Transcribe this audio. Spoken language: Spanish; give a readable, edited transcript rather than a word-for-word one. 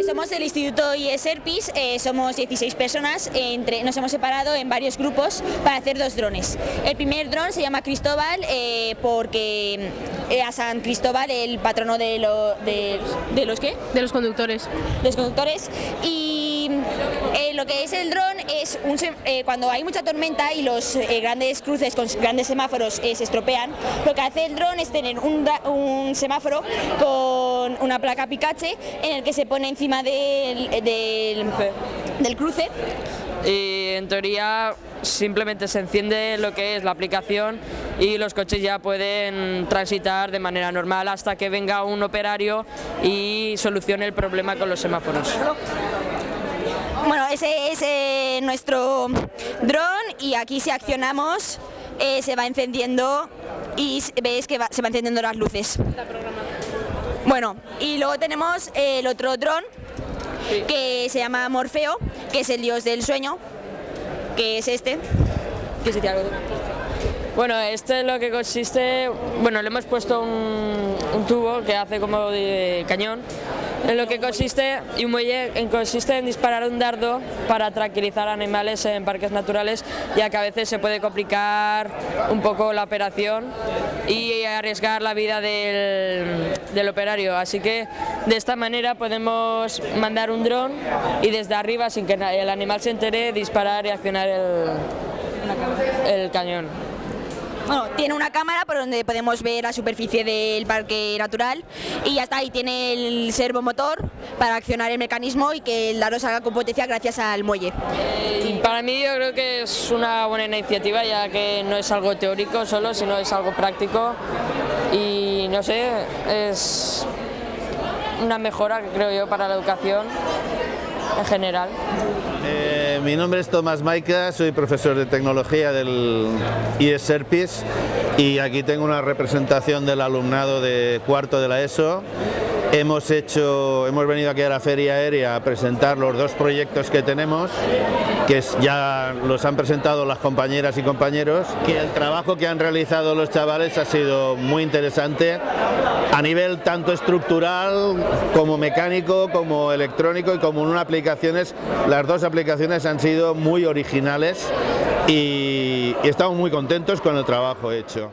Somos del Instituto IES-ERPIS, somos 16 personas, nos hemos separado en varios grupos para hacer 2 drones. El primer dron se llama Cristóbal porque a San Cristóbal, el patrono de los ¿qué? De los conductores. Los conductores. Y lo que es el dron es cuando hay mucha tormenta y los grandes cruces con grandes semáforos se estropean, lo que hace el dron es tener un semáforo con una placa Picache en el que se pone encima del cruce. Y en teoría simplemente se enciende lo que es la aplicación y los coches ya pueden transitar de manera normal hasta que venga un operario y solucione el problema con los semáforos. Bueno, ese es nuestro dron y aquí si accionamos se va encendiendo y veis que se van encendiendo las luces. Bueno, y luego tenemos el otro dron que se llama Morfeo, que es el dios del sueño, que es este. ¿Qué se te algo? Bueno, este es lo que consiste, bueno, le hemos puesto un tubo que hace como de cañón, en lo que consiste, y un muelle, consiste en disparar un dardo para tranquilizar animales en parques naturales, ya que a veces se puede complicar un poco la operación y arriesgar la vida del operario, así que de esta manera podemos mandar un dron y desde arriba, sin que el animal se entere, disparar y accionar el cañón. Bueno, tiene una cámara por donde podemos ver la superficie del parque natural y ya está, ahí tiene el servomotor para accionar el mecanismo y que el dardo salga con potencia gracias al muelle. Para mí yo creo que es una buena iniciativa, ya que no es algo teórico solo, sino es algo práctico y no sé, es una mejora, creo yo, para la educación en general. Mi nombre es Tomás Maica, soy profesor de tecnología del IES-ERPIS y aquí tengo una representación del alumnado de cuarto de la ESO. Hemos venido aquí a la Feria Aérea a presentar los 2 proyectos que tenemos, que ya los han presentado las compañeras y compañeros, que el trabajo que han realizado los chavales ha sido muy interesante a nivel tanto estructural como mecánico, como electrónico y como en aplicaciones. Las 2 aplicaciones han sido muy originales y estamos muy contentos con el trabajo hecho.